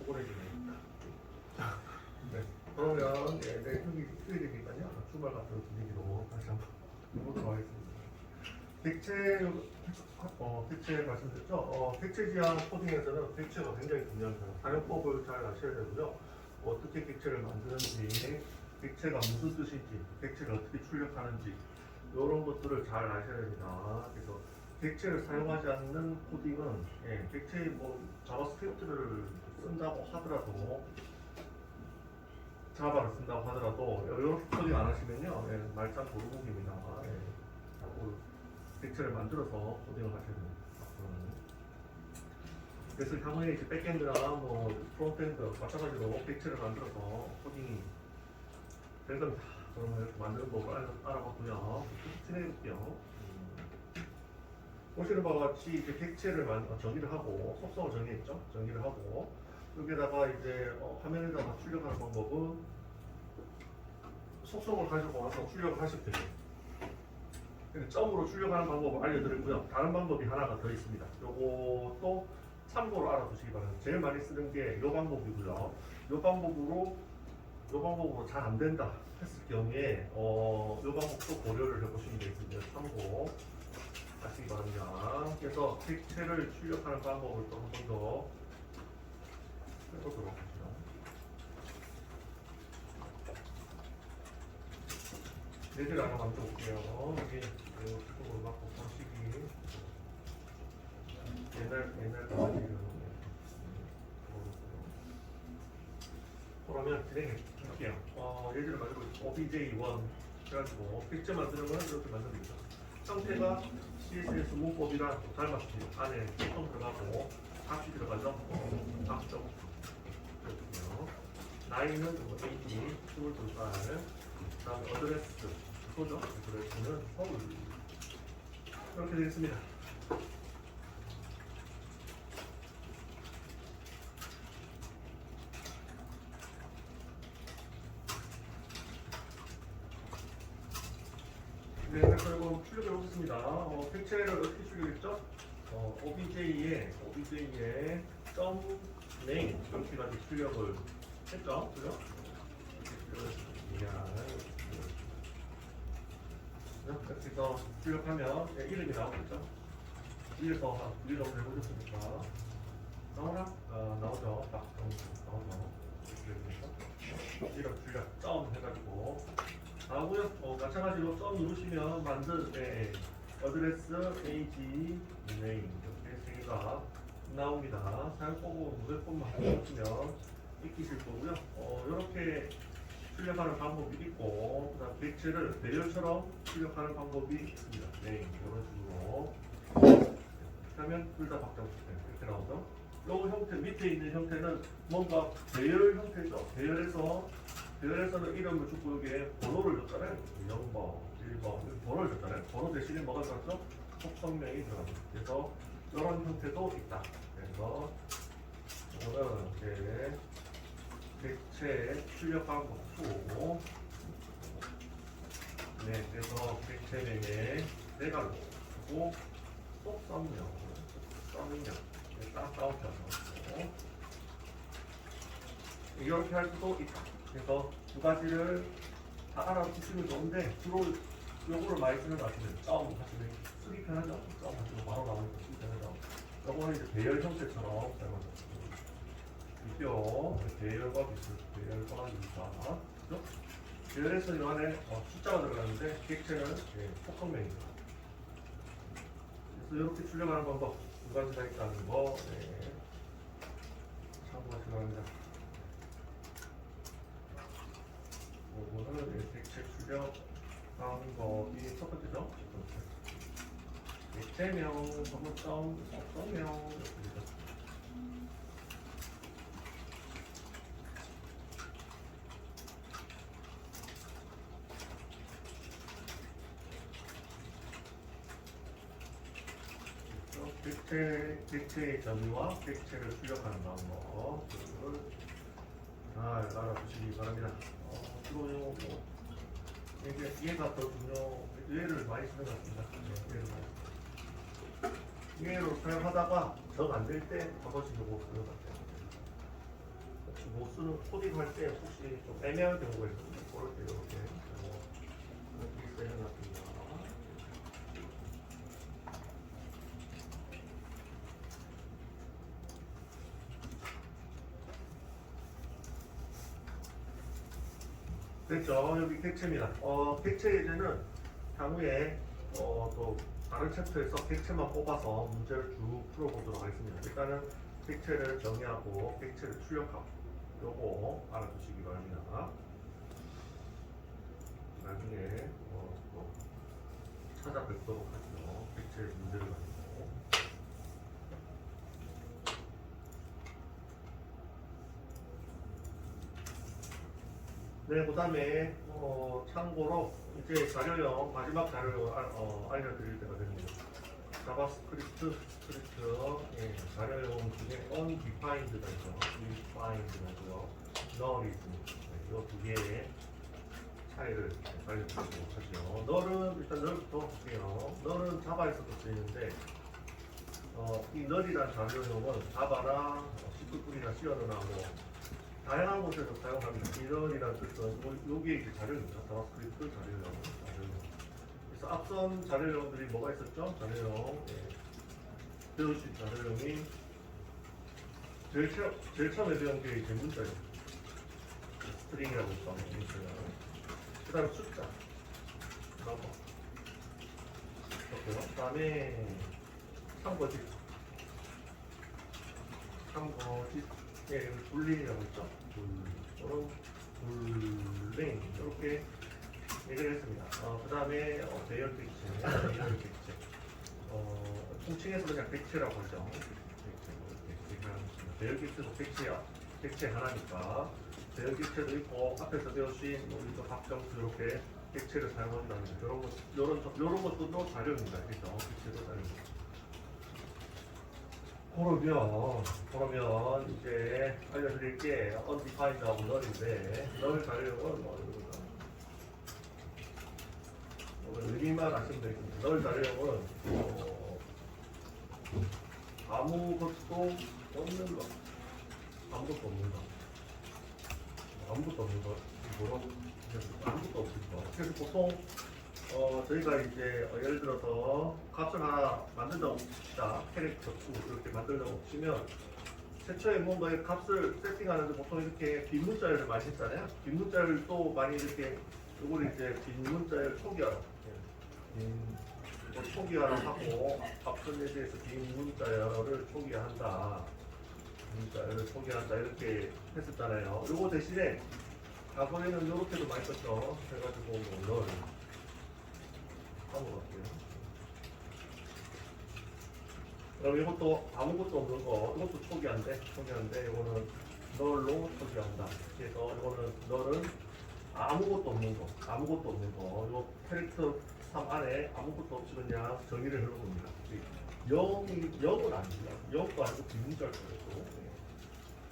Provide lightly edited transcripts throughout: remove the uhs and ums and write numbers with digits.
오래지네. 네. 그러면 내일 휴일이니까요. 주말 같은 분위기로 다시 한번 해보도록 하겠습니다. 객체 말씀드렸죠? 객체 지향 코딩에서는 객체가 굉장히 중요합니다. 사용법을 잘 아셔야 되고요. 어떻게 객체를 만드는지, 객체가 무슨 뜻인지, 객체를 어떻게 출력하는지 이런 것들을 잘 아셔야 됩니다. 그래서 객체를 사용하지 않는 코딩은 객체 자바스크립트를 쓴다고 하더라도 자바를 쓴다고 하더라도 이렇게 코딩 안 하시면요 말짱 도루묵입니다. 자꾸 객체를 만들어서 코딩을 하셔야 됩니다. 그래서 향후에 이제 백엔드나 프론트엔드 마찬가지로 객체를 만들어서 코딩이 될 겁니다. 그러면 이렇게 만드는 법을 알아봤고요. 진행해 볼게요. 보시는 바와 같이 이제 객체를 정의를 하고 속성을 정의했죠. 정의를 하고 여기다가 이제 화면에다가 출력하는 방법은 속성을 가지고 와서 출력을 하시면 돼요. 점으로 출력하는 방법을 알려드렸고요. 다른 방법이 하나가 더 있습니다. 요것도 참고로 알아두시기 바랍니다. 제일 많이 쓰는 게 이 방법이고요. 이 방법으로 잘 안 된다 했을 경우에 이 방법도 고려를 해보시면 되겠습니다. 참고 하시기 바랍니다. 그래서 객체를 출력하는 방법을 또 한 번 더 해보도록 하죠. 예제를 하나 만들어 볼게요. 이게 조금 맞고 방식이 옛날 방식이거든요. 그러면 진행해 볼게요. 예제를 만들고 obj1 해가지고 객체 만드는 거는 이렇게 만들면 되죠. 상태가 CSS 문법이랑 닮았습니다. 안에 속성 들어가고 값이 들어가죠. 값점 그렇군요. 나이는 AD 22살. 그다음에 어드레스 그거죠. 어드레스는 서울 이렇게 되겠습니다. 네, 그리고 출력을 해보겠습니다. 객체를 어떻게 출력했죠? obj에 점 name 이렇게 가지고 출력을 했죠, 그죠? 이렇게 해서 출력하면 이름이 나오겠죠? 위에서 정도 해보셨으니까 나오나? 나오죠. 딱 나오죠. 이름 출력 점 해가지고 나오고요. 마찬가지로 점 누르시면 만든 어드레스, AG, name 이렇게 세 개가 나옵니다. 사용법은 무조건만 해주시면 익히실 거고요. 이렇게 출력하는 방법이 있고, 그다음 객체를 배열처럼 출력하는 방법이 있습니다. 네, 이런 식으로 하면 둘 다 박정 이렇게 나오죠. 요 형태 밑에 있는 형태는 뭔가 배열 형태죠. 배열에서는 이름을 주고 여기에 번호를 줬잖아요. 0번, 1번 번호를 줬잖아요. 번호 대신에 뭐가 들어갔죠? 속성명이 들어갑니다. 그래서 이런 형태도 있다. 그래서 이거는 이제 객체 출력 방법 2. 네, 그래서 객체명에 대괄호 하고 속성명 딱 다운표서 이렇게 할 수도 있다. 그래서 두 가지를 다 알아두시면 좋은데 주로 요거를 많이 쓰는 것 같은데 점 하시면 쓰기 편하죠. 점 하시고 바로 나오니까 쓰기 편하죠. 요거는 이제 배열 형태처럼 사용하죠. 비교 배열과 비슷 배열과 유사 그죠? 배열에서 이 안에 숫자가 들어가는데 객체는 속성명입니다. 그래서 이렇게 출력하는 방법 두 가지 다 있다는 거 참고하시기 바랍니다. 이거는 객체 출력 방법이 첫 번째죠. 객체명, 번호점, 속성명 이렇게 되죠. 객체의 정의와 객체를 출력하는 방법 그걸 잘 알아두시기 바랍니다. 주로 얘가 더 얘를 많이 쓰는 것 같습니다. 얘를 사용하다가 정 안 될 때 한 번씩 요거 쓰는 것 같아요. 못 쓰는 코딩 할 때 혹시 좀 애매한 경우가 있거든요. 그럴 때 이렇게 이렇게 해놨습니다. 됐죠? 여기 객체입니다. 객체 예제는 향후에 또 다른 챕터에서 객체만 뽑아서 문제를 쭉 풀어보도록 하겠습니다. 일단은 객체를 정의하고 객체를 출력하고 요거 알아두시기 바랍니다. 나중에 또 찾아뵙도록 하죠. 객체 문제를 가지고. 네, 그 다음에 참고로 이제 자료형 마지막 자료형 알려드릴 때가 됩니다. 자바스크립트 스크립트 자료형 중에 undefined가 있죠. defined가 있고요. null이 있습니다. 이 두 개의 차이를 알려드리도록 하죠. null은 일단 null부터 볼게요. null은 자바에서도 쓰이는데 이 null이라는 자료형은 자바나 C++이나 C어나 뭐 다양한 곳에서 사용합니다. 이런이라는 뜻은 여기에 이제 자료입니다. 자바스크립트 자료형. 그래서 앞선 자료형들이 뭐가 있었죠? 자료형 배우신 자료형이 제일 처음에 배운 게 이제 문자예요. 스트링이라고 있죠. 그 다음에 숫자. 넘버. 그 다음에 참거짓. 예, 불링이라고 했죠. 불링 이렇게 얘기를 했습니다. 그 다음에 배열 객체, 통칭해서 그냥 객체라고 하죠. 배열 객체도 객체 하나니까 배열 객체도 있고 앞에서 배우신 우리 박정수 이렇게 객체를 사용한다는 이런 것도 자료입니다. 그렇죠? 객체도 자료입니다. 그러면 이제 알려드릴 게 undefined하고 null인데 null 자료형은 의미만 아시면 되겠습니다. null 자료형은 아무것도 없는 것, 아무것도 없는 것, 뭐라고 아무것도 없을 것. 그래서 보통 저희가 이제 예를 들어서 값을 하나 만든다고 칩시다. 캐릭터 2 이렇게 만들다고 치면 최초에 뭔가의 값을 세팅하는데 보통 이렇게 빈 문자열을 많이 했잖아요. 빈 문자열을 또 많이 이렇게 이걸 이제 빈 문자열 초기화라 초기화를 하고 앞선 예제에서 빈 문자열을 초기화한다. 문자열을 초기화한다 이렇게 했었잖아요. 요거 대신에 과거에는 이렇게도 많이 썼죠. 해가지고 뭐 넘어갈게요. 그럼 이것도 아무것도 없는 거, 이것도 초기화인데, 이거는 널로 초기화한다. 그래서 이거는 널은 아무것도 없는 거, 이거 캐릭터 3 안에 아무것도 없이 그냥 정의를 해놓은 겁니다. 0은 아닙니다. 0도 아니고 비문자일 거고,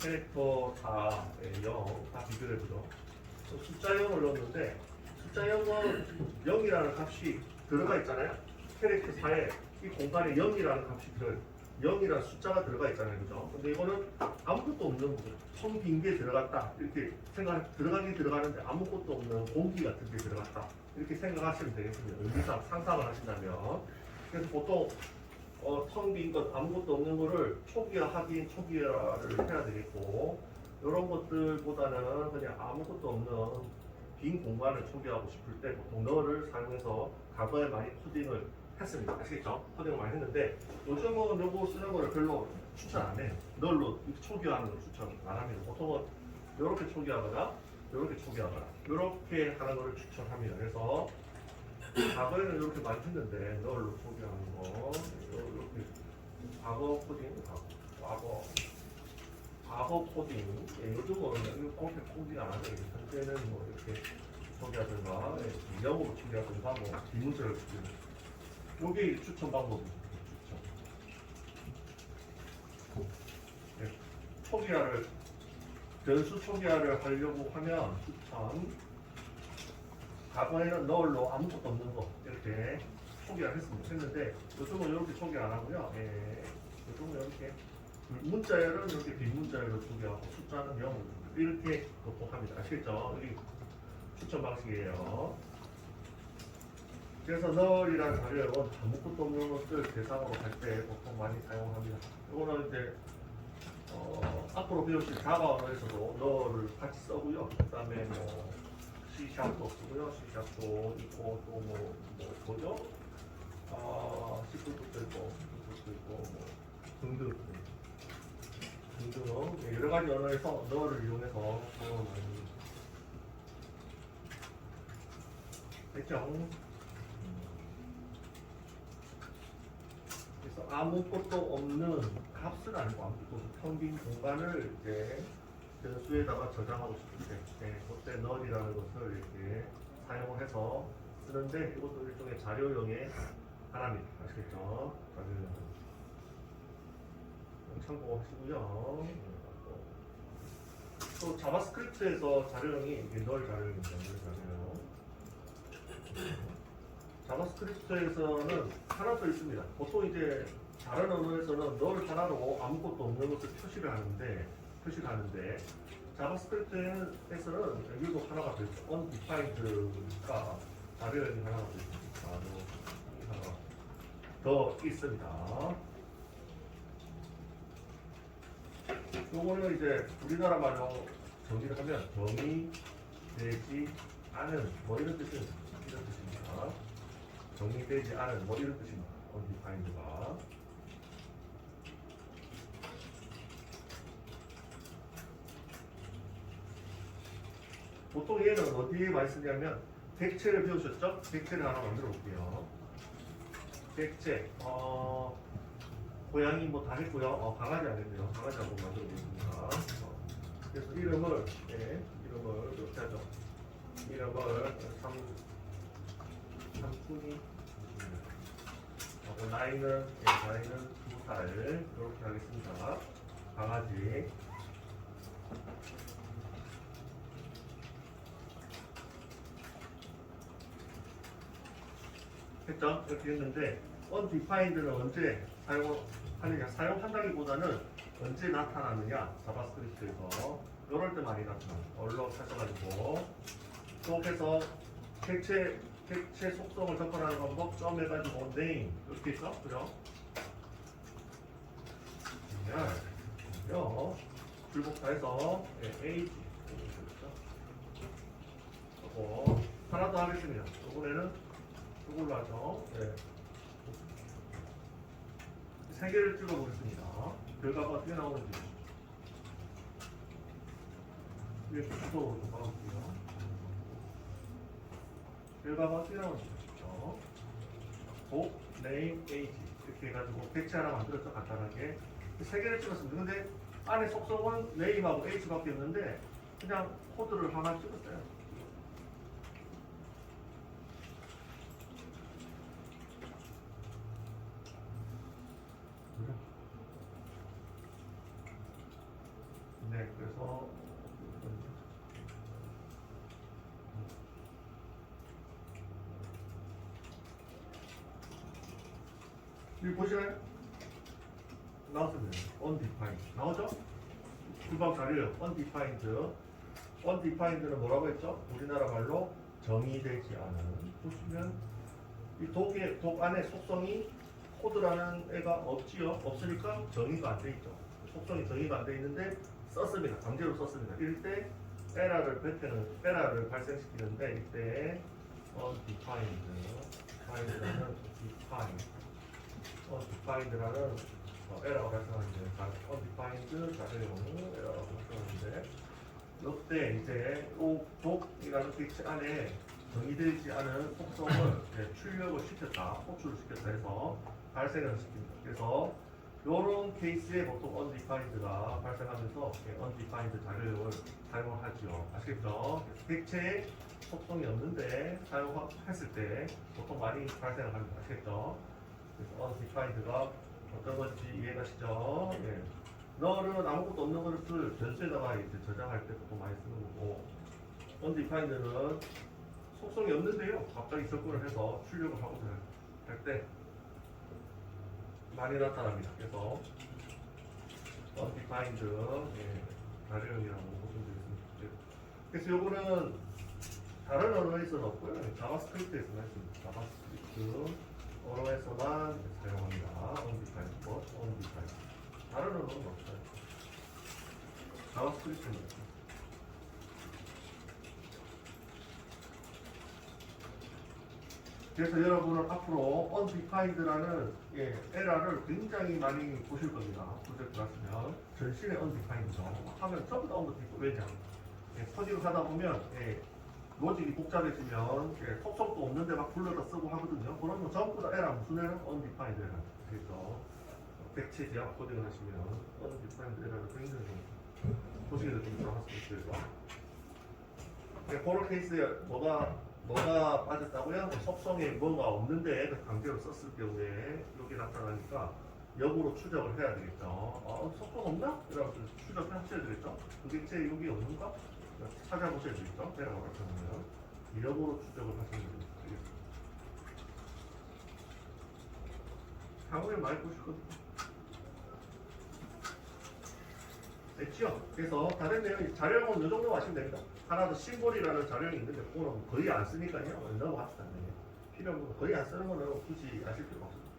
캐릭터 4에 0, 다 비교해보죠. 숫자 0을 넣었는데, 숫자 0은 0이라는 값이 들어가 있잖아요. 캐릭터 4에 이 공간에 0이라는 값이 0이라는 숫자가 들어가 있잖아요. 그죠? 근데 이거는 아무것도 없는 거죠. 텅 빈 게 들어갔다. 이렇게 들어가는데 아무것도 없는 공기 같은 게 들어갔다. 이렇게 생각하시면 되겠습니다. 의미상 상상을 하신다면. 그래서 보통 텅 빈 것, 아무것도 없는 거를 초기화를 해야 되겠고, 이런 것들보다는 그냥 아무것도 없는 빈 공간을 초기화하고 싶을 때 보통 널을 사용해서 과거에 많이 코딩을 했습니다. 아시겠죠? 코딩을 많이 했는데 요즘은 요거 쓰는 거를 별로 추천 안 해요. 널로 초기화하는 걸 추천 안 합니다. 보통은 이렇게 초기화하거나 이렇게 초기화하거나 이렇게 하는 거를 추천합니다. 그래서 과거에는 이렇게 많이 했는데 널로 초기화하는 거 이렇게 과거 코딩 요즘은 그렇게 코딩 안 하죠. 현재는 뭐 이렇게 초기화하든가 영어로 초기화하든가 뭐 비문자를 초기화 요게 추천 방법입니다. 초기화를 변수 초기화를 하려고 하면 추천 과거에는 널로 아무것도 없는 거 이렇게 초기화를 했는데 요즘은 이렇게 초기화 안 하고요. 요즘은 이렇게 문자열은 이렇게 빈문자열로 두 개하고 숫자는 0 이렇게 극복합니다. 아시겠죠? 이 추천 방식이에요. 그래서 널이라는 자료는 아무것도 없는 것들 대상으로 할 때 보통 많이 사용합니다. 이거는 이제 앞으로 배우실 자바 언어에서도 널을 같이 써고요. 그 다음에 뭐 C샵도 쓰고요. C샵도 있고 또 뭐죠? C++도 있고 C++도 있고 뭐 등등 여러 가지 언어에서 널을 이용해서 사용을 많이 합니다. 됐죠? 그래서 아무것도 없는 값은 아니고 아무것도 없는 평빈 공간을 이제 변수에다가 저장하고 싶을 때 그때 null이라는 것을 이렇게 사용을 해서 쓰는데 이것도 일종의 자료용의 하나입니다. 아시겠죠? 자료용 참고하시고요. 또 자바스크립트에서 자료용이 이게 null 자료용입니다. null 자료용. 자바스크립트에서는 하나 더 있습니다. 보통 이제 다른 언어에서는 널 하나로 아무것도 없는 것을 표시를 하는데 자바스크립트에서는 여기도 하나가 더 있죠. undefined가 자료형이 하나가 더 있습니다. 하나가 더 있습니다. 요거는 이제 우리나라 말로 정의를 하면 정의되지 않은 뭐 이런 뜻입니다. 정의되지 않은 뭐 이런 뜻입니다. undefined가 보통 얘는 어디에 많이 쓰냐면 객체를 배우셨죠? 객체를 하나 만들어 볼게요. 객체 고양이 뭐 다 했고요. 강아지 안 했네요. 강아지 한번 만들어 보겠습니다. 그래서 이름을 이렇게 하죠. 이름을 삼순이 하고 나이는 2살 이렇게 하겠습니다. 강아지 했죠? 이렇게 했는데 undefined는 언제 사용하느냐? 사용한다기보다는 언제 나타나느냐? 자바스크립트에서 이럴 때 많이 나타납니다. 얼로 찾아가지고 속에서 객체 속성을 접근하는 방법 점 해가지고 name 이렇게 있어? 그죠? 불복 다 해서 age 그렇죠? 하나 더 하겠습니다. 이번에는 이걸로 하죠. 세 개를 찍어보겠습니다. 결과가 어떻게 나오는지 이렇게 주소로 좀 봐볼게요. 결과가 어떻게 나오는지 보시죠. 복, name, age 이렇게 해가지고 객체 하나 만들었죠. 간단하게 세 개를 찍었습니다. 근데 안에 속성은 name하고 age밖에 없는데 그냥 코드를 하나 찍었어요. 네, 그래서 여기 보시나요? 나왔습니다. undefined 나오죠? 불법 자료요. undefined는 뭐라고 했죠? 우리나라 말로 정의되지 않은. 보시면 이 독 안에 속성이 코드라는 애가 없지요. 없으니까 정의가 안 돼 있죠. 속성이 정의가 안 돼 있는데 썼습니다. 강제로 썼습니다. 이럴 때 에러를 발생시키는데 이때 undefined라는 undefined라는 에러가 발생하는데 undefined 자료용 에러가 발생하는데 이때 이제 독이라는 객체 안에 정의되지 않은 속성을 출력을 시켰다, 호출을 시켰다 해서 발생을 시킵니다. 그래서 이런 케이스에 보통 undefined가 발생하면서 undefined 자료를 사용하죠. 아시겠죠? 객체에 속성이 없는데 사용했을 때 보통 많이 발생을 합니다. 아시겠죠? 그래서 undefined가 어떤 건지 이해가시죠? 예. 너는 아무것도 없는 것을 변수에다가 이제 저장할 때 보통 많이 쓰는 거고 undefined는 속성이 없는데요. 갑자기 접근을 해서 출력을 하고자 할 때 많이 나타납니다. 그래서 undefined 자료형이라고 보시면 되겠습니다. 그래서 요거는 다른 언어에서는 없고요. 자바스크립트에서만 있습니다. 자바스크립트 언어에서만 사용합니다. undefined, undefined. 다른 언어는 없어요. 자바스크립트는 없어요. 그래서 여러분은 앞으로 undefined라는 에러를 굉장히 많이 보실 겁니다. 프로젝트 갔으면 전신에 undefined죠. 하면 전부 다 undefined. 왜냐? 코딩을 하다 보면 로직이 복잡해지면 속성도 없는데 막 불러다 쓰고 하거든요. 그러면 전부 다 에러 무슨 에러? undefined 에러. 그래서 백체 제약 코딩을 하시면 undefined 에러를 굉장히 보시게 될 수 있어요. 그런 케이스에 뭐가 빠졌다고요? 속성에 뭔가 없는데 강제로 썼을 경우에 여기 나타나니까 역으로 추적을 해야 되겠죠. 속성 없나? 이러면서 추적을 하셔야 되겠죠. 그게 제 여기 없는가? 찾아보셔야 되겠죠. 내가 말씀하면 역으로 추적을 하시면 되겠습니다. 향후에 많이 보시거든요. 됐죠? 그래서 다른 내용, 자료형은 이 정도 하시면 됩니다. 하나 더 심볼이라는 자료형이 있는데 그거는 거의 안 쓰니까요. 넘어갑시다. 필요 없는 거 거의 안 쓰는 거는 굳이 아실 필요가 없습니다.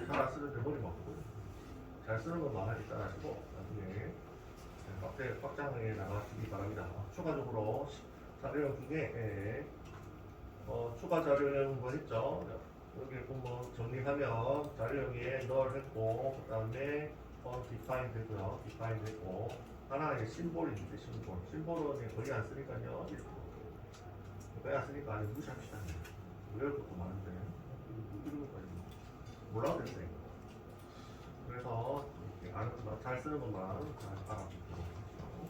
잘 안 쓰는데 머리 맞고 잘 쓰는 것만 일단 하시고 나중에 확장해 나가시기 바랍니다. 추가적으로 자료형 중에 추가 자료형 뭐 했죠? 여기 보면 정리하면 자료형에 null 했고 그 다음에 define 되고요. define 되고 하나의 심볼인데 심볼은 거의 안 쓰니까요. 이렇게 거의 안 쓰니까 아니 무시합시다. 외울 것도 많은데 이런 것까지 몰라도 된다. 그래서 이렇게 아는 것만 잘 쓰는 것만 잘 알아보도록 하시고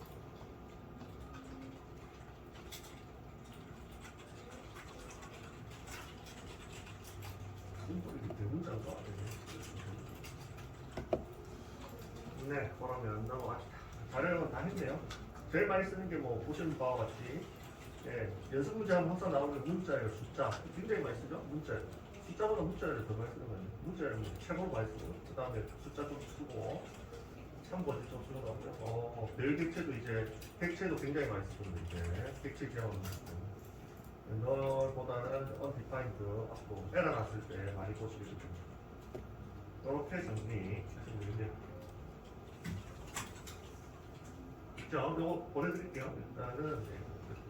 심볼이 대문자인가? 네, 그러면 넘어갑시다. 자료형은 다 했네요. 제일 많이 쓰는 게 뭐 보시는 바와 같이 연습 문제 하면 항상 나오는 문자예요. 숫자 굉장히 많이 쓰죠. 문자 숫자보다 문자를 더 많이 쓰는 거예요. 문자를 최고로 많이 쓰고 그 다음에 숫자 좀 쓰고 참고지 좀 쓰는 거고요. 별 객체도 이제 객체도 굉장히 많이 쓰거든요. 이제 객체 제어는 너보다는 undefined 앞으로 에러 났을 때 많이 보시게 됩니다. 이렇게 정리하시면 되는데 이거 보내드릴게요. 일단은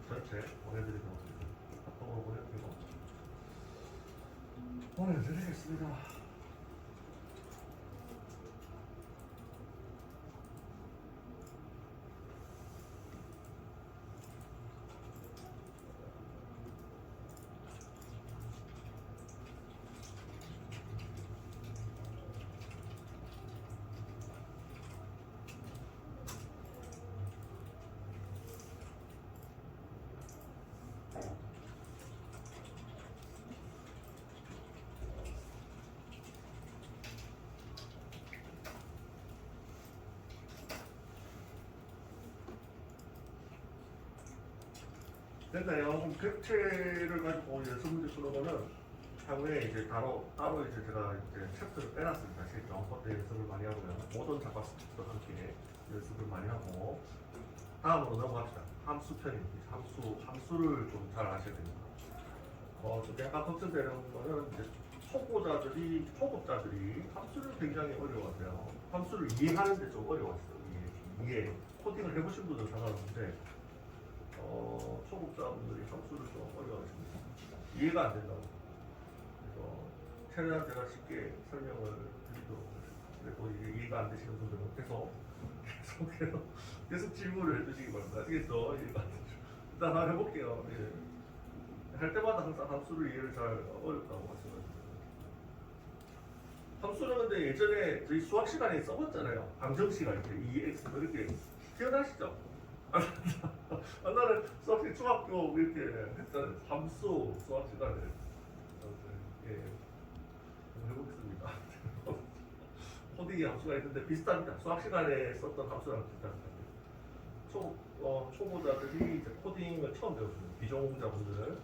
전체 보내드리도록 하겠습니다. 카톡으로 보내드리겠습니다. 됐나요? 그럼 객체를 가지고 연습 문제 푸는 거는 향후에 이제 따로 이제 제가 이제 챕터를 빼놨습니다. 실전 그때 연습을 많이 하고요. 모든 자바스크립트와 함께 연습을 많이 하고 다음으로 넘어갑시다. 함수 편입니다. 함수를 좀 잘 아셔야 됩니다. 좀 약간 걱정되는 거는 이제 초보자들이 함수를 굉장히 어려워하세요. 함수를 이해하는데 좀 어려웠어요. 이해 코딩을 해보신 분들은 상관없는데 초급자분들이 함수를 좀 어려워하십니다. 이해가 안 된다고. 그래서 최대한 제가 쉽게 설명을 드리도록 하겠습니다. 그리고 이게 이해가 안 되시는 분들은 계속 질문을 해주시기 바랍니다. 아시겠죠? 이해가 안 되죠. 일단 한번 해볼게요. 할 때마다 항상 함수를 이해를 잘 어렵다고 하시거든요. 함수는 근데 예전에 저희 수학 시간에 써봤잖아요. 방정 시간 때 2x 이렇게 기억나시죠? 나는 수학시 중학교 이렇게 했잖아요. 함수 수학 시간에 해보겠습니다. 코딩이 함수가 있는데 비슷합니다. 수학 시간에 썼던 함수랑 비슷합니다. 초보자들이 이제 코딩을 처음 배웠습니다. 비전공자분들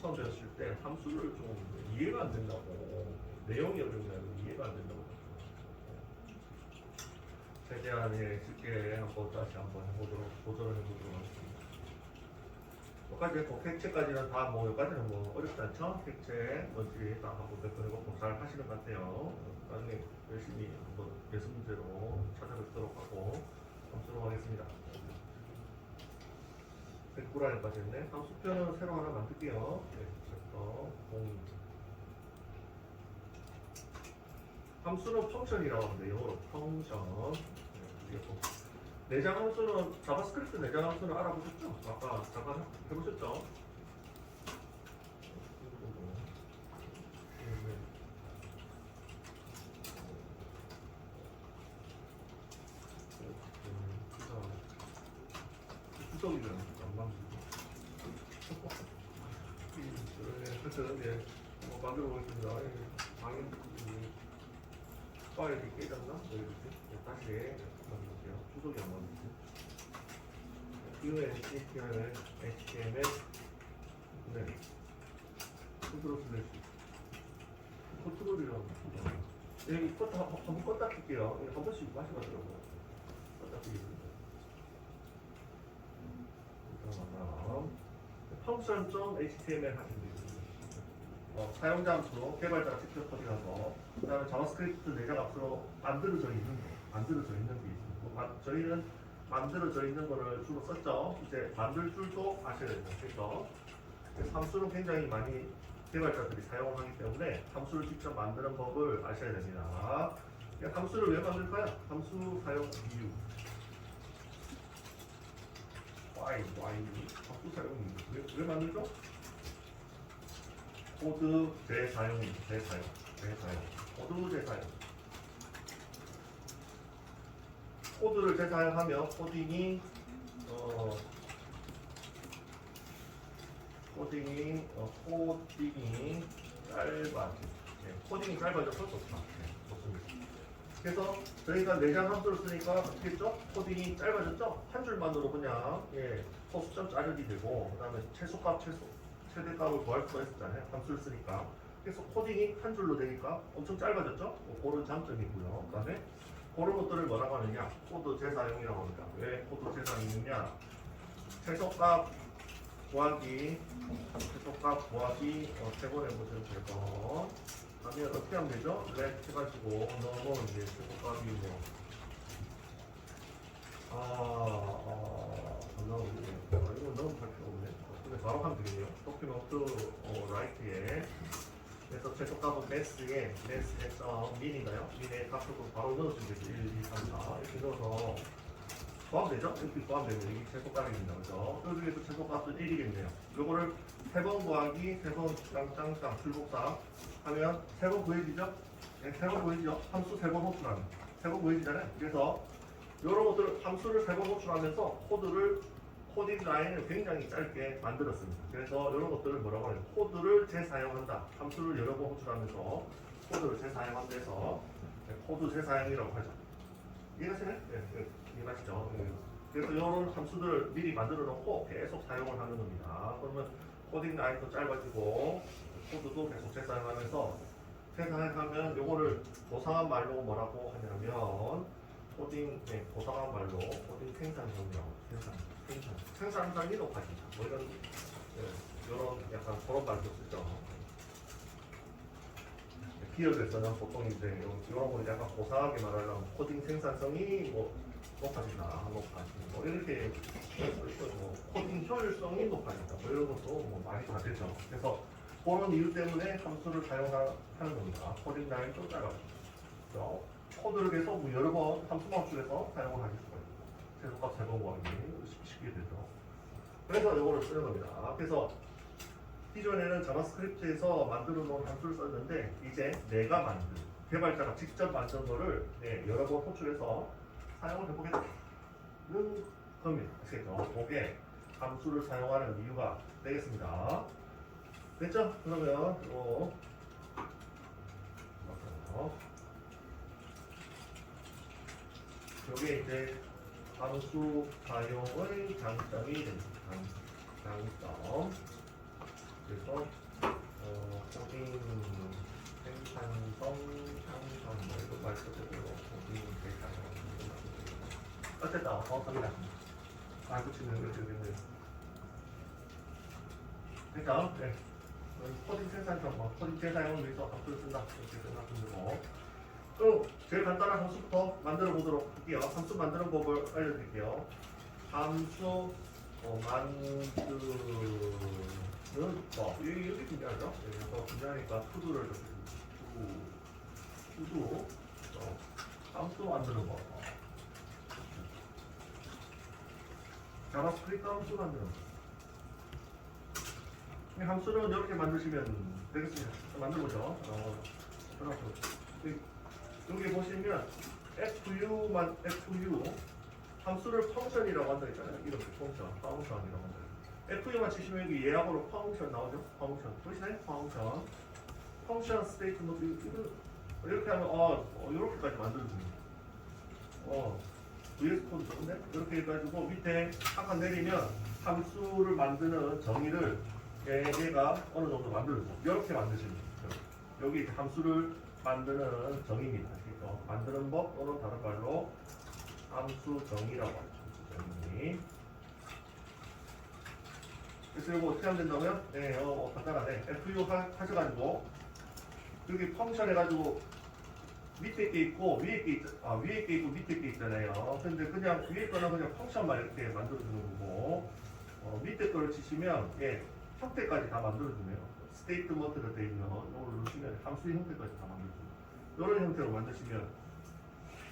처음 배웠을 때 함수를 좀 이해가 안 된다고 내용이 어려운 게 아니고 이해가 안 된다고 최대한 쉽게 한번 다시 한번 도전을 해보도록 하겠습니다. 여기까지 객체까지는 다 여기까지는 어렵지 않죠? 객체 뭔지 딱 한번 몇 번 해보고 잘 하시는 것 같아요. 나중에 열심히 한번 예습 문제로 찾아뵙도록 하고 감수로 하겠습니다. 109라인까지 했네. 다음 수표는 새로 하나 만들게요. 네, 챕터 0. 함수는 펑션이라고 하는데 영어로 펑션. 네, 내장 함수는 자바스크립트 내장 함수는 알아보셨죠? 아까 잠깐 해보셨죠? 추석이면 안 만들고. 하여튼 만들어 보겠습니다. 방에 파일이 깨졌나? 다시 만들게요. 추석이 안 만들지. HTML 네 컨트롤 슬래시 컨트롤이라고 여기 한번 껐다 킬게요. 한 번씩 마셔가더라고요. 껐다 킬게요. 펑션.html 하시면 되거든요. 사용자 함수, 개발자가 직접 코딩한 거, 그 다음에 자바스크립트 내장 앞으로 만들어져 있는 게 있습니다. 저희는 만들어져 있는 거를 주로 썼죠. 이제 만들 줄도 아셔야 됩니다. 그래서 함수는 굉장히 많이 개발자들이 사용을 하기 때문에 함수를 직접 만드는 법을 아셔야 됩니다. 함수를 왜 만들까요? 함수 사용 이유. why 함수 사용 이유. 왜 만들죠? 코드 재사용. 코드 재사용. 코드를 재사용하며 코딩이 짧아지. 코딩이 짧아져서 좋다. 좋습니다. 그래서 저희가 내장 함수를 쓰니까 어떻게 했죠? 코딩이 짧아졌죠? 한 줄만으로 그냥 소수점 자르기 되고, 그 다음에 최대값을 구할 수가 있었잖아요. 함수를 쓰니까. 그래서 코딩이 한 줄로 되니까 엄청 짧아졌죠? 그런 장점이고요. 그 다음에 그런 것들을 뭐라고 하느냐? 코드 재사용이라고 합니다. 왜 코드 재사용이냐? 최소값 구하기 3번 해보시면 되고, 그다음에 어떻게 하면 되죠? 렉 해가지고 넣으면 이제 최소값이 이거 넣으면 할 필요 없네. 근데 바로 하면 되겠네요. 도큐먼트 라이트에 그래서 최소값은 매스에 민인가요? 민의 값을 바로 넣어주면 되죠. 1, 2, 3, 4 이렇게 넣어서 포함되죠? 이렇게 포함되면 이게 최소값입니다. 그죠? 그 중에서 최소값은 1이겠네요. 요거를 3번 구하기, 3번 짱짱 출복사 하면 3번 구해지죠? 네, 3번 구해지죠? 함수 3번 호출하면 3번 구해지잖아요. 그래서 이런 것들을 함수를 3번 호출하면서 코딩 라인을 굉장히 짧게 만들었습니다. 그래서 이런 것들을 뭐라고 하냐면 코드를 재사용한다. 함수를 여러 번 호출하면서 코드를 재사용한다해서 코드 재사용이라고 하죠. 이해가시나요? 네, 이해가시죠? 그래서 이런 함수들을 미리 만들어 놓고 계속 사용을 하는 겁니다. 그러면 코딩 라인도 짧아지고 코드도 계속 재사용하면서 재사용하면 요거를 고상한 말로 뭐라고 하냐면 코딩, 고상한 말로 코딩 생산성이라고 생산성이 높아진다. 뭐 이런 약간 그런 말도 쓰죠. 기업에서는 보통 이제 이런 거 약간 고상하게 말하려면 코딩 생산성이 높아진다, 이렇게 코딩 효율성이 높아진다, 이런 것도 많이 다 되죠. 그래서 그런 이유 때문에 함수를 사용하는 겁니다. 코딩 라인 좀 짧아지죠. 코드를 계속 여러 번 함수만 호출해서 사용을 하실 수가 있고, 최소값 3번 구하기 쉽게 되죠. 그래서 이거를 쓰는 겁니다. 그래서 기존에는 자바스크립트에서 만들어 놓은 함수를 썼는데 이제 내가 만든 개발자가 직접 만든 거를 여러 번 호출해서 사용을 해보겠다는 겁니다. 아시겠죠? 그게 함수를 사용하는 이유가 되겠습니다. 됐죠? 그러면 이거 이게 이제 함수 사용의 장점이 됩니다. 장점. 그래서 코딩 생산성 향상 이거 말씀드리고 코딩 생산성 어쨌든 정확합니다. 아, 붙이면 이렇게 되겠네요. 그러니까 네. 코딩 생산성, 코딩 재사용을 위해서 함수를 쓴다 이렇게 생각하면 되고, 또 제일 간단한 함수부터 만들어 보도록 할게요. 함수 만드는 법을 알려드릴게요. 함수 만드는 법 이렇게 중요하죠. 그래서 중요하니까 투두를 투두 함수 만드는 법. 자바스크립트 함수 만드는 법. 이 함수는 이렇게 만드시면 되겠습니다. 만들어보죠. 여기 보시면 FU 함수를 펑션이라고 한다 했잖아요. 이렇게 펑션이라고 한다. FU만 치시면 여기 예약으로 펑션 나오죠. 펑션 보시나요? 펑션 스테이트먼트 이렇게 하면 이렇게까지 만들어줍니다. VS 코드 좋은데? 이렇게 해가지고 밑에 한 칸 내리면 함수를 만드는 정의를 얘가 어느 정도 만들어줘. 이렇게 만드시면 돼요. 여기 함수를 만드는 정의입니다. 아시겠죠? 만드는 법 또는 다른 말로 함수 정의라고 하죠. 정의. 그래서 이거 어떻게 하면 된다고요? 네, 간단하네. FU 하셔가지고 여기 펑션 해가지고 밑에 게 있고 위에 게 있고 밑에 게 있잖아요. 근데 그냥 위에 거는 그냥 펑션만 이렇게 만들어주는 거고, 밑에 거를 치시면 형태까지 다 만들어주네요. 스테이트먼트로 되어 있는 이걸 누르시면 함수의 형태까지 다 만들어주네요. 이런 형태로 만드시면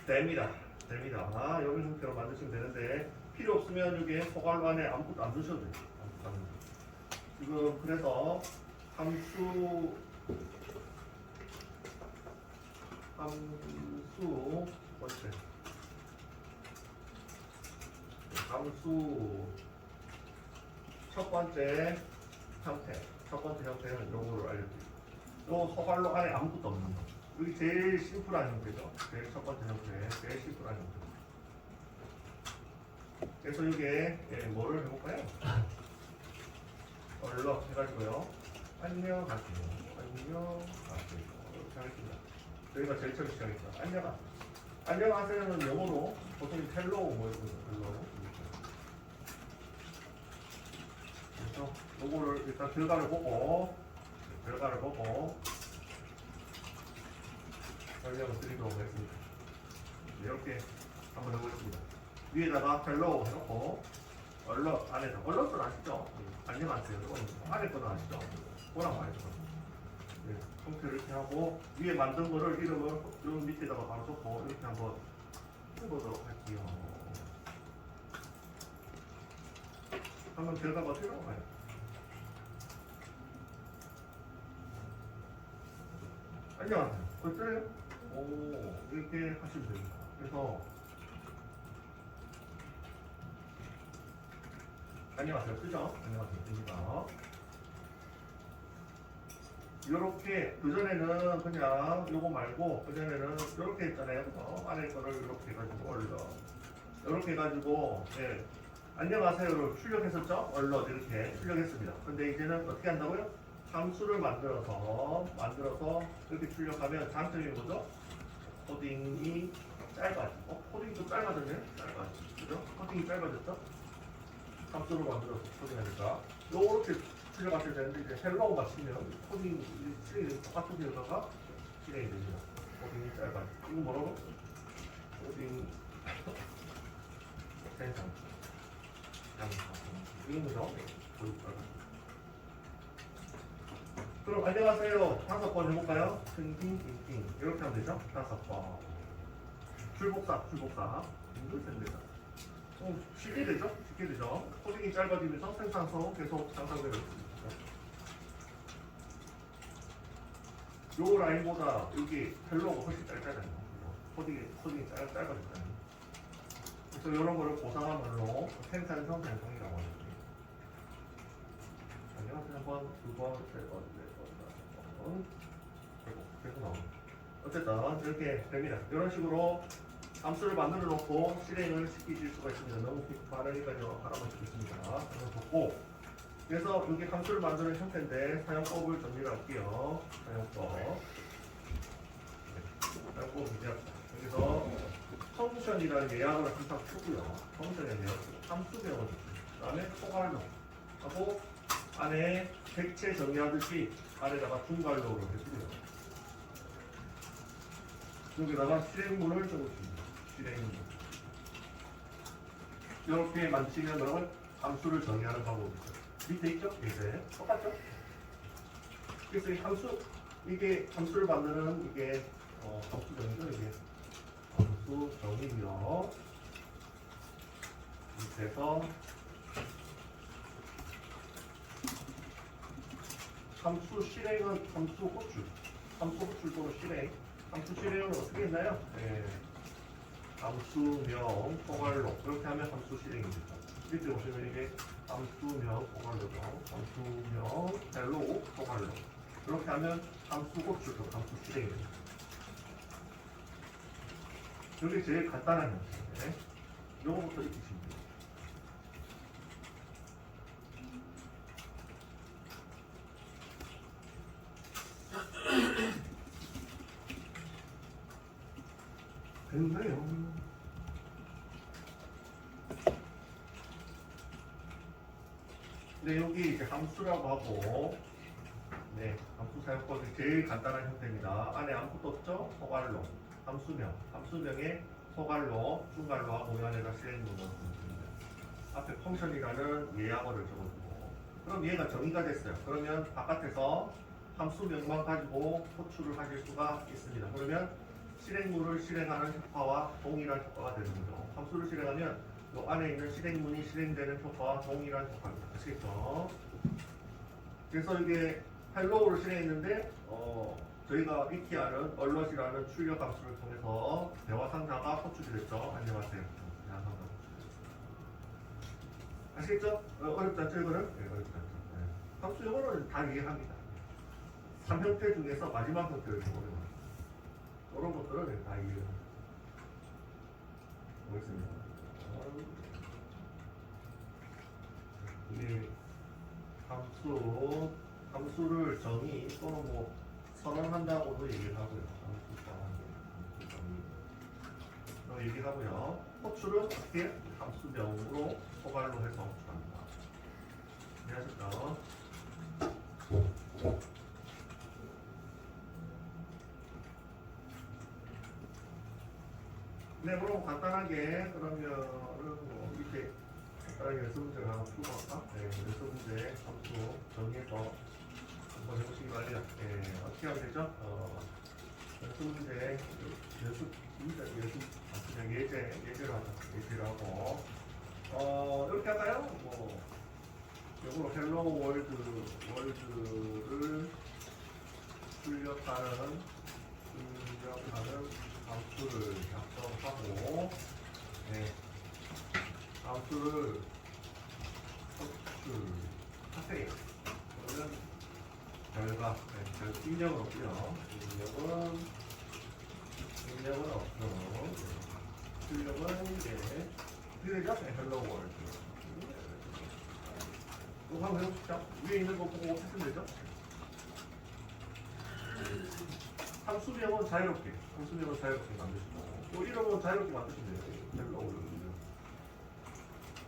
됩니다. 이런 형태로 만드시면 되는데, 필요 없으면 여기 소괄호 안에 아무것도 안 넣으셔도 돼요. 지금 그래서 함수 첫 번째 형태는 요거를 알려드릴게요. 요 소괄호 안에 아무것도 없는 거. 여기 제일 심플한 형태죠. 제일 첫 번째 형태, 제일 심플한 형태. 그래서 이게 뭐를 해볼까요? 얼럭 해가지고요. 안녕하세요. 이렇게 하겠습니다. 저희가 제일 처음 시작했죠. 안녕하세요는 영어로 보통 헬로우 헬로우. 그래서 요거를 일단 결과를 보고 설명을 드리도록 하겠습니다. 이렇게 한번 해보겠습니다. 위에다가 헬로우 해놓고 얼럿 안에다 얼럿은 아시죠? 안녕하세요. 안에 거는 아시죠? 뭐라고 말했죠? 형태를 이렇게 하고 위에 만든 거를 이름을 요 밑에다가 바로 적고 이렇게 한번 해보도록 할게요. 한번 결과가 어떻게 나와요? 안녕하세요. 그랬어요? 이렇게 하시면 됩니다. 그래서 안녕하세요. 그죠? 안녕하세요. 됩니다. 요렇게 그전에는 그냥 요거 말고 그전에는 요렇게 했잖아요. 안에 거를 이렇게 해가지고 이렇게 해가지고 안녕하세요를 출력했었죠. 이렇게 출력했습니다. 근데 이제는 어떻게 한다고요? 함수를 만들어서 이렇게 출력하면 장점이 뭐죠? 코딩이 짧아지고 코딩도 짧아졌네요. 그죠? 코딩이 짧아졌죠? 함수를 만들어서 코딩하니까 요렇게 출력하셔야 되는데 이제 헬로우가 치면 코딩 실행이 똑같은 결과가 실행이 됩니다. 코딩이 짧아지고 이거 뭐라고? 코딩 생산 이거 뭐죠? 그럼 안녕하세요. 5번 해볼까요? 팅팅팅팅 이렇게 하면 되죠? 5번 출복사 이거 됩니다. 쉽게 되죠? 코딩이 짧아지면서 생산성 계속 향상되고 있습니다. 요 라인보다 여기 헬로우가 훨씬 짧잖아요. 코딩이 짧아졌잖아요. 그래서 이런 거를 고상한 말로 생산성이라고 하죠. 안녕하세요. 1번, 2번, 3번, 4번, 5번 계속 나옵니다. 어쨌든 이렇게 됩니다. 이런 식으로 함수를 만들어 놓고 실행을 시키실 수가 있습니다. 너무 빠르니까요. 하나만 주겠습니다. 하나 줬고 그래서 여기 함수를 만드는 형태인데 사용법을 정리를 할게요. 사용법 이제 여기서 펑션이라는 예약을 항상 쓰고요. 펑션의 예약, 함수명은 그다음에 포괄로 하고 안에 객체 정리하듯이 아래다가 중괄로를 해주고요. 여기다가 실행문을 적어줍니다. 실행문. 이렇게 만치면 그러면 함수를 정의하는 방법이죠. 밑에 있죠? 밑에 똑같죠? 그래서 이 함수 이게 함수를 만드는 이게 함수 정의죠. 이게 함수 정의고요. 밑에서 함수 실행은 함수 호출, 함수 호출 또는 실행. 함수 실행은 어떻게 했나요? 네. 함수명 포괄로 그렇게 하면 함수 실행입니다. 밑에 보시면 이게 함수명 포괄로죠. 함수명 헬로 포괄로 그렇게 하면 함수 호출 또 함수 실행입니다. 이게 제일 간단한 형태인데 요거부터 익히시면 돼요. 됐나요? 네, 여기 이제 함수라고 하고, 네, 함수 사용법이 제일 간단한 형태입니다. 안에 아무것도 없죠? 포괄로, 함수명, 함수명에 포괄로, 중괄로하고 이 안에다 실행문을 넣습니다. 앞에 펑션이라는 예약어를 적어주고, 그럼 얘가 정의가 됐어요. 그러면 바깥에서 함수명만 가지고 호출을 하실 수가 있습니다. 그러면 실행문을 실행하는 효과와 동일한 효과가 되는 거죠. 함수를 실행하면 이 안에 있는 실행문이 실행되는 효과와 동일한 효과입니다. 아시겠죠? 그래서 이게 헬로우를 실행했는데 저희가 익히 아는 얼럿이라는 출력 함수를 통해서 대화 상자가 호출이 됐죠. 안녕하세요. 대화 상자 호출. 아시겠죠? 어렵지 않죠 이거는? 네, 어렵지 않죠. 네. 함수 이거는 다 이해합니다. 3형태 중에서 마지막 형태를 적어요. 이런 것들은 다 이해합니다. 보겠습니다. 이게 함수를 정의 또는 뭐 선언한다고도 얘기를 하고요. 함수 정의 얘기하고요. 호출은 어떻게 함수명으로 포괄로 해서 호출합니다. 이해하셨죠? 네, 그럼 간단하게 그러면은 뭐 이렇게 간단하게 연습 문제를 하나 풀고 갈까? 네, 연습 문제 함수 정의해서 한번 해보시기 바랍니다. 네, 어떻게 하면 되죠? 연습 문제 연습 그냥 예제를 하자. 예제를 하고 이렇게 할까요? 뭐 이거로 헬로 월드를 출력하는 함수를 작성하고 네, 함수를 호출하세요. 그러면 결과 입력은 없고요. 입력은 없고 출력은 이제 어떻게 되죠? 헬로 월드. 또 한번 해보시죠. 위에 있는 거 보고 하시면 되죠? 함수명은 자유롭게 만드시고 또 이름은 자유롭게 만드시면 돼요. 헬로 월드.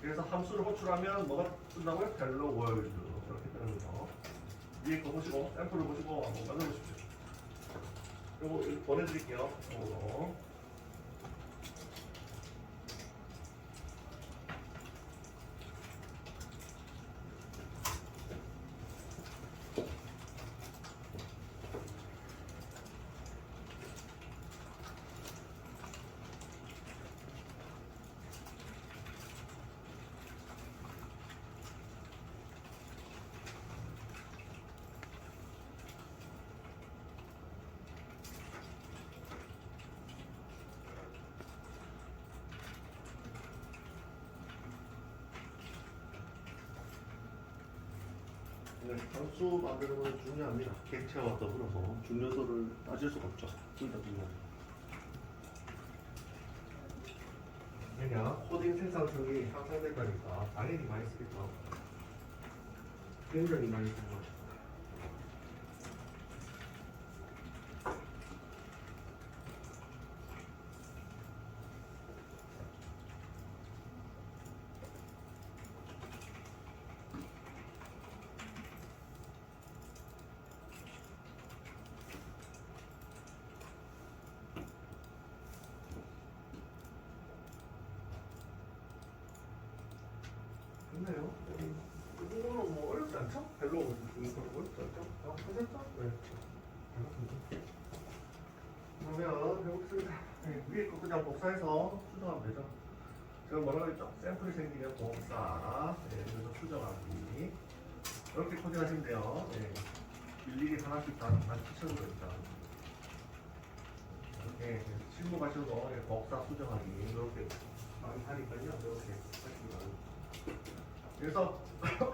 그래서 함수를 호출하면 뭐가 뜬다고요? 헬로 월드 이렇게 뜨는 거죠. 위에 거 보시고 샘플을 보시고 한번 만들어보십시오. 요거 보내드릴게요. 요거. 네, 함수 만드는 건 중요합니다. 객체와 더불어서 중요도를 따질 수가 없죠. 둘 다 중요합니다. 왜냐? 코딩 생산성이 향상될 거니까 당연히 많이 쓰겠죠. 굉장히 많이 쓰는 거죠. 좋네요. 이거는 뭐 어렵지 않죠? 헬로 월드 주는 거 어렵지 않죠? 다 하셨죠? 네. 그러면 해보겠습니다. 네, 위에 거 그냥 복사해서 수정하면 되죠. 제가 뭐라고 했죠? 샘플이 생기면 복사, 네, 그래서 수정하기. 이렇게 코딩하시면 돼요. 네. 일일이 하나씩 다 추천으로 있다. 이렇게 실무 가셔도 복사, 수정하기 이렇게 많이 하니까요. 이렇게 하시기 바랍니다. 그래서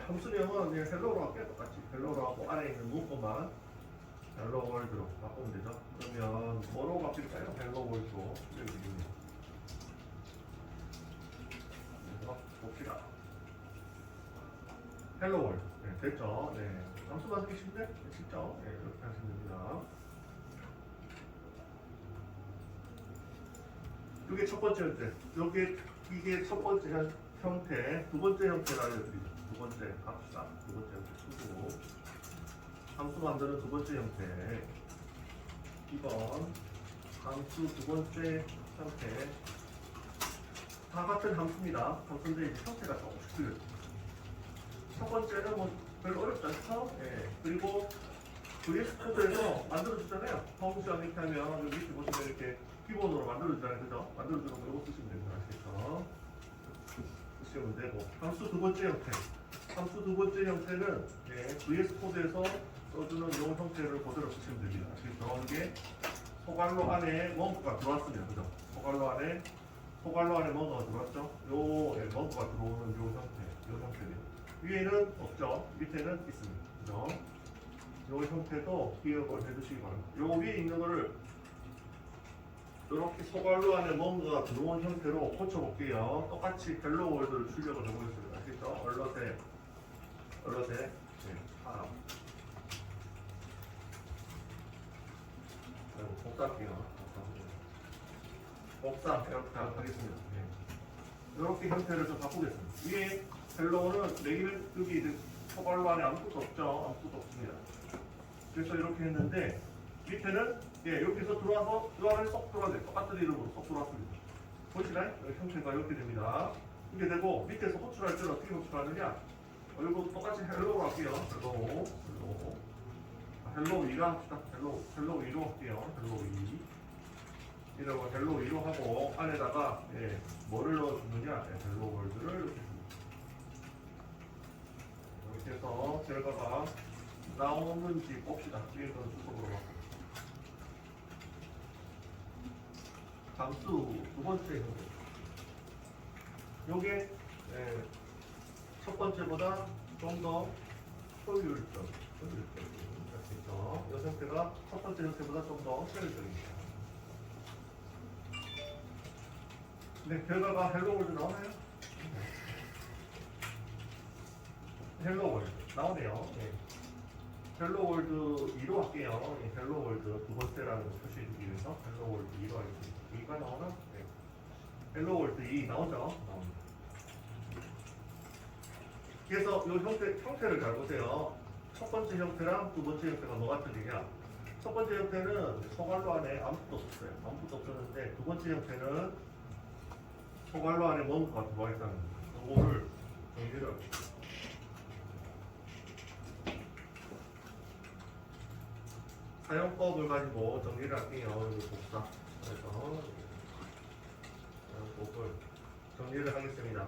함수명은 헬로로 할게요. 똑같이 헬로로 하고 안에 있는 문구만 헬로 월드로 바꾸면 되죠. 그러면 뭐로 바뀔까요? 헬로 월드로 여기입니다. 그래서 봅시다. 헬로 월드. 네, 됐죠? 네. 함수 만들기 쉽네? 쉽죠? 네, 이렇게 하시면 됩니다. 이게 첫 번째 형태. 이게 첫 번째 형태. 두 번째 형태를 알려드리죠. 두 번째 합시다. 두 번째 형태 수고. 함수 만드는 두 번째 형태. 2번 함수 두 번째 형태. 다 같은 함수입니다. 함수인데 이제 형태가 조금씩 틀려요. 첫 번째는 뭐 별로 어렵지 않죠? 예. 그리고 VS 코드에서 만들어주잖아요. 펑션 이렇게 하면 여기 밑에 보시면 이렇게 기본으로 만들어주잖아요. 그죠? 만들어주는 거 이거 쓰시면 됩니다. 아시겠죠? 쓰시면 되고. 함수 두 번째 형태. 함수 두 번째 형태는 VS 코드에서 써주는 이 형태를 그대로 쓰시면 됩니다. 아시겠죠? 이게 소갈로 안에 뭔가가 들어왔으면, 그죠? 소갈로 안에 뭔가가 들어왔죠? 뭔가가 들어오는 요 형태네요. 위에는 없죠? 밑에는 있습니다. 그죠? 요 형태도 기억을 해두시기 바랍니다. 요 위에 있는 거를 이렇게 소갈로 안에 뭔가가 들어온 형태로 고쳐볼게요. 똑같이 헬로 월드를 출력을 해보겠습니다. 아시겠죠? 얼럿에 파람. 복사할게요. 복사 이렇게 하겠습니다. 이렇게 형태를 좀 바꾸겠습니다. 위에 헬로우는 내기를 여기 이제 소갈로 안에 아무것도 없죠. 아무것도 없습니다. 그래서 이렇게 했는데 밑에는 여기서 들어와서 이 안에 쏙 들어와야 돼요. 똑같은 이름으로 쏙 들어왔습니다. 보시나요? 형태가 이렇게 됩니다. 이렇게 되고 밑에서 호출할 때는 어떻게 호출하느냐? 이거 똑같이 헬로우로 할게요. 헬로우 2로 합시다. 헬로우 2로 할게요. 헬로우 2. 이러고 헬로우 2로 하고 안에다가 뭐를 넣어주느냐? 헬로우 월드를 이렇게 해서 결과가 나오는지 봅시다. 뒤에 건 수속으로 하고. 함수 두 번째 형태. 요게 첫 번째보다 좀 더 효율적. 이 형태가 첫 번째 형태보다 좀 더 효율적입니다. 네, 결과가 헬로 월드 나오나요? 헬로 월드 나오네요. 헬로 월드 2로 할게요. 헬로 월드 두 번째라는 거 표시해주기 위해서 헬로 월드 2로 하겠습니다. 2가 나오나? 네. 헬로 월드 2 나오죠? 나옵니다. 그래서 이 형태를 잘 보세요. 첫 번째 형태랑 두 번째 형태가 뭐가 틀리냐? 첫 번째 형태는 소갈로 안에 아무것도 없었어요. 아무것도 없었는데 두 번째 형태는 소갈로 안에 뭔가가 들어와 있다는 거예요. 이거를 정리를 합니다. 사용법을 가지고 정리를 할게요. 복사. 그래서 사용법을 정리를 하겠습니다.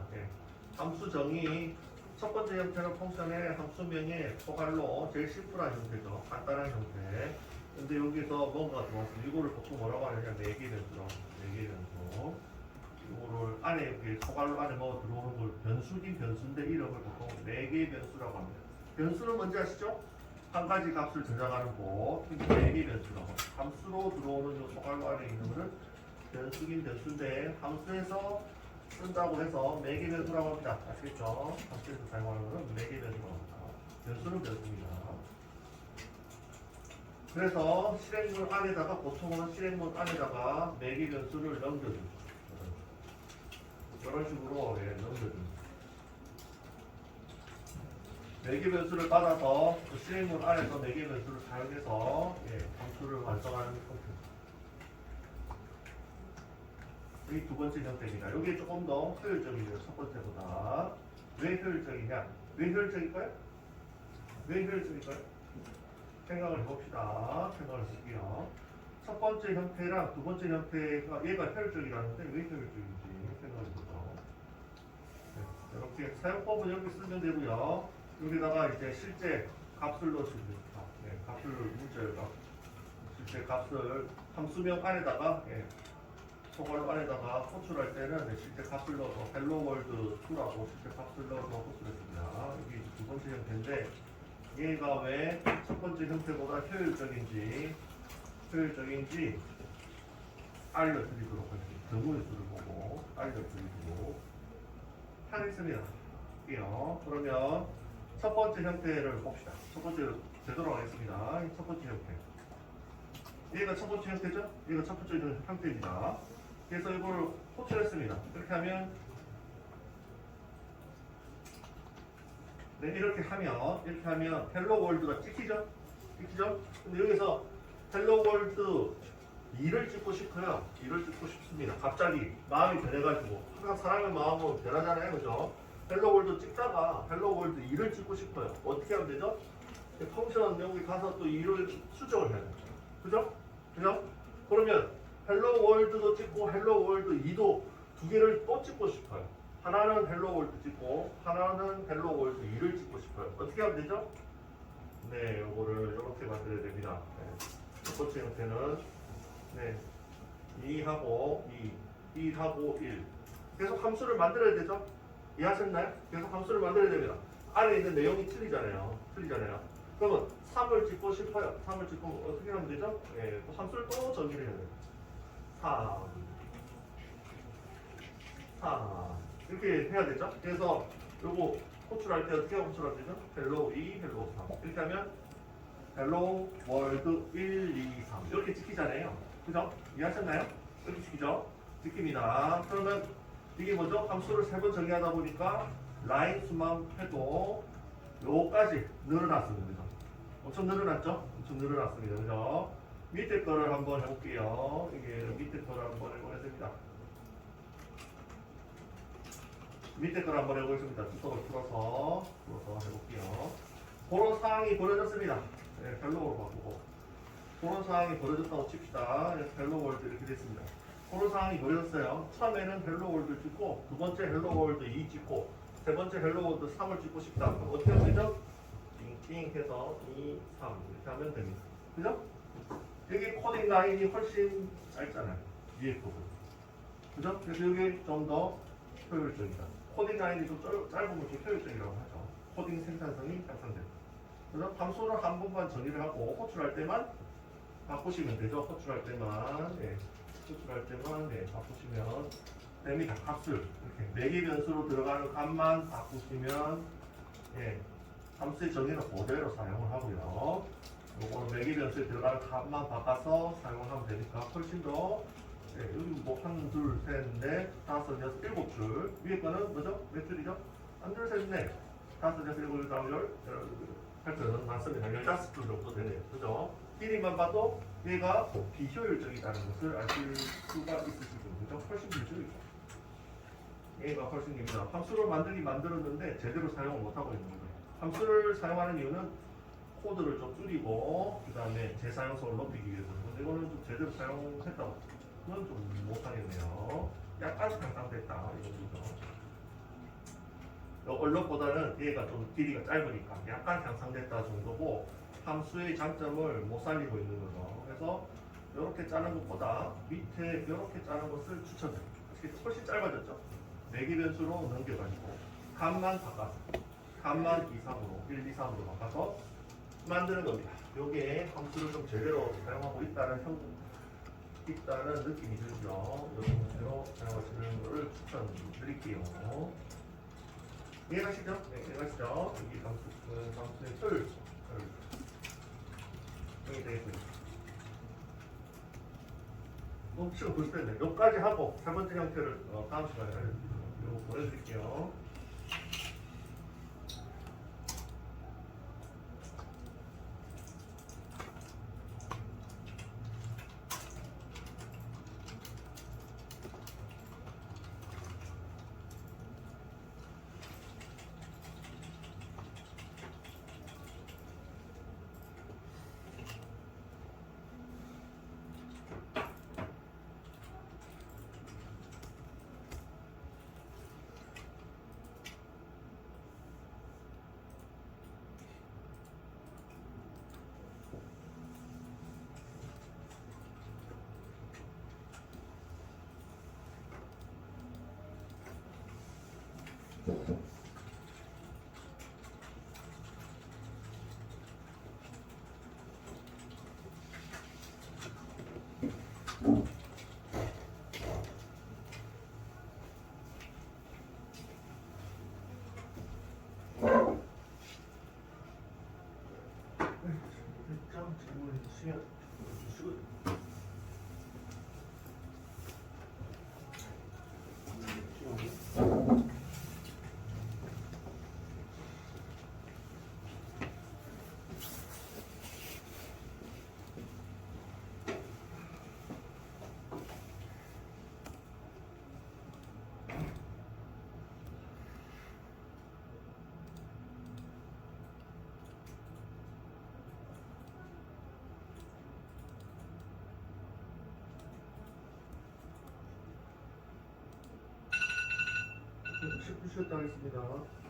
함수 정의 첫 번째 형태는 펑션의 함수명의 소갈로 제일 심플한 형태죠. 간단한 형태. 근데 여기서 뭔가가 들어왔습니다. 이거를 보통 뭐라고 하느냐? 매기변수로. 이거를 안에 소갈로 안에 뭐 들어오는 걸 변수긴 변수인데 이름을 보통 매개변수라고 합니다. 변수는 뭔지 아시죠? 한 가지 값을 저장하는 거, 매개변수라고. 함수로 들어오는 요 소갈로 안에 있는 거는 변수긴 변수인데 함수에서 쓴다고 해서 매개변수라고 합니다. 아시겠죠? 함수에서 사용하는 것은 매개변수라고 합니다. 변수는 변수입니다. 그래서 실행문 안에다가 보통은 실행문 안에다가 매개변수를 넘겨줍니다. 이런 식으로 넘겨줍니다. 매개변수를 받아서 그 실행문 안에서 매개변수를 사용해서 함수를 완성하는 형태입니다. 이 두 번째 형태입니다. 여기 조금 더 효율적이에요. 첫 번째보다. 왜 효율적이냐? 왜 효율적일까요? 왜 효율적일까요? 생각을 해봅시다. 생각을 해볼게요. 첫 번째 형태랑 두 번째 형태가 얘가 효율적이라는데 왜 효율적인지 생각을 해보죠. 네, 이렇게 사용법은 여기 쓰면 되고요. 여기다가 이제 실제 값을 넣어주면 됩니다. 네, 값을 문자에다 실제 값을 함수명 안에다가 소괄호 안에다가 호출할 때는 네, 실제 값을 넣어서 hello world 2라고 실제 값을 넣어서 호출했습니다. 이게 두 번째 형태인데 얘가 왜 첫 번째 형태보다 효율적인지 알려드리도록 하겠습니다. 경우의 수를 보고 알려드리도록 하겠습니다. 할게요. 그러면 첫 번째 형태를 봅시다. 첫 번째 되도록 하겠습니다. 첫 번째 형태. 얘가 첫 번째 형태죠? 얘가 첫 번째 형태입니다. 그래서 이걸 호출했습니다. 이렇게 하면 네, 이렇게 하면 헬로 월드가 찍히죠? 근데 여기서 헬로 월드 2를 찍고 싶어요. 2를 찍고 싶습니다. 갑자기 마음이 변해가지고 항상 사람의 마음은 변하잖아요, 그죠? 헬로 월드 찍다가 헬로 월드 2를 찍고 싶어요. 어떻게 하면 되죠? 펑션 여기 가서 또 2를 수정을 해야 되죠. 그죠? 그러면 헬로 월드도 찍고 헬로 월드 2도 두 개를 또 찍고 싶어요. 하나는 헬로 월드 찍고 하나는 헬로 월드 2를 찍고 싶어요. 어떻게 하면 되죠? 네, 요거를 이렇게 만들어야 됩니다. 네. 첫 번째 형태는 2하고 1하고 1 계속 함수를 만들어야 되죠? 이해하셨나요? 계속 함수를 만들어야 됩니다. 안에 있는 내용이 틀리잖아요. 그러면 3을 찍고 싶어요. 3을 찍고 어떻게 하면 되죠? 또 함수를 또 정의를 해야 돼요. 3 이렇게 해야 되죠? 그래서 요거 호출할 때 어떻게 호출하면 되죠? 헬로 2, 헬로 3 이렇게 하면 헬로 월드 1, 2, 3 이렇게 찍히잖아요. 그죠? 이해하셨나요? 이렇게 찍힙니다. 그러면 이게 뭐죠? 함수를 3번 정의하다 보니까 라인 수만 해도 요까지 늘어났습니다. 엄청 늘어났죠? 엄청 늘어났습니다. 그죠? 밑에 거를 한번 해볼게요. 이게 밑에 거를 한번 해보겠습니다. 밑에 걸 한번 해보겠습니다. 주석을 풀어서 해볼게요. 그런 상황이 벌어졌습니다. 네, 헬로우로 바꾸고. 그런 상황이 벌어졌다고 칩시다. 헬로 월드 이렇게 됐습니다. 그런 상황이 벌어졌어요. 처음에는 헬로 월드 찍고, 두 번째 헬로 월드 2 찍고, 세 번째 헬로 월드 3을 찍고 싶다. 그럼 어떻게 하면 되죠? 띵띵 해서 2, 3 이렇게 하면 됩니다. 그죠? 여기 코딩 라인이 훨씬 짧잖아요. 위에 부분. 그죠? 그래서 여기 좀 더 효율적이다. 코딩 라인이 좀 짧으면 좀 효율적이라고 하죠. 코딩 생산성이 향상됩니다. 그래서 함수를 한 번만 정의를 하고 호출할 때만 바꾸시면 되죠. 호출할 때만 바꾸시면 됩니다. 값을 이렇게 매개 변수로 들어가는 값만 바꾸시면 함수의 정의는 그대로 사용을 하고요. 요거는 매개 변수에 들어가는 값만 바꿔서 사용을 하면 되니까 훨씬 더 여기 뭐 1, 2, 3, 4, 5, 6, 7줄 위에 거는 뭐죠? 몇 줄이죠? 1, 2, 3, 4, 5, 6, 7, 8, 9, 10 할때는 많습니다. 15줄 정도 되네요. 그죠? 길이만 봐도 얘가 비효율적이라는 것을 아실 수가 있으실 겁니다. 훨씬 비효율적이죠. 얘가 훨씬 깁니다. 함수를 만들었는데 제대로 사용을 못하고 있는 거예요. 함수를 사용하는 이유는 코드를 좀 줄이고 그 다음에 재사용성을 높이기 위해서는 근데 이거는 좀 제대로 사용했다고 그건 좀 못하겠네요. 약간 상상됐다 이거죠. 언론보다는 얘가 좀 길이가 짧으니까 약간 향상됐다 정도고 함수의 장점을 못 살리고 있는 거죠. 그래서 이렇게 짜는 것보다 밑에 이렇게 짜는 것을 추천드립니다. 훨씬 짧아졌죠? 매개 변수로 넘겨가지고 값만 바꿔서 값만 2, 3으로 1, 2, 3으로 바꿔서 만드는 겁니다. 요게 함수를 좀 제대로 사용하고 있다는 느낌이 들죠. 이런 식으로 사용하시는 것을 추천드릴게요. 이해가시죠? 네, 이해가시죠? 여기 함수의 효율 여기 되겠고요. 시간 보실 텐데 여기까지 하고 세 번째 형태를 다음 시간에 이거 보내드릴게요. 점 질문해 주시면 주시고. 쉬었다 하겠습니다.